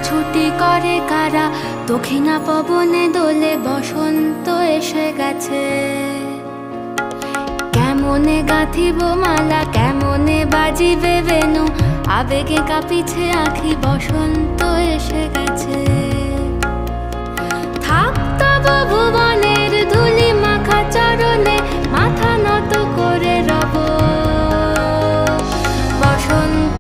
ছুটি করে কারা, দক্ষিণা পবনে দোলে বসন্ত এসে গেছে। কেমনে গাঁথিব মালা, কেমনে বাজিবে বেনু, আবেগে কাঁপিছে আখি, বসন্ত এসে গেছে। থাক তব ভুবনে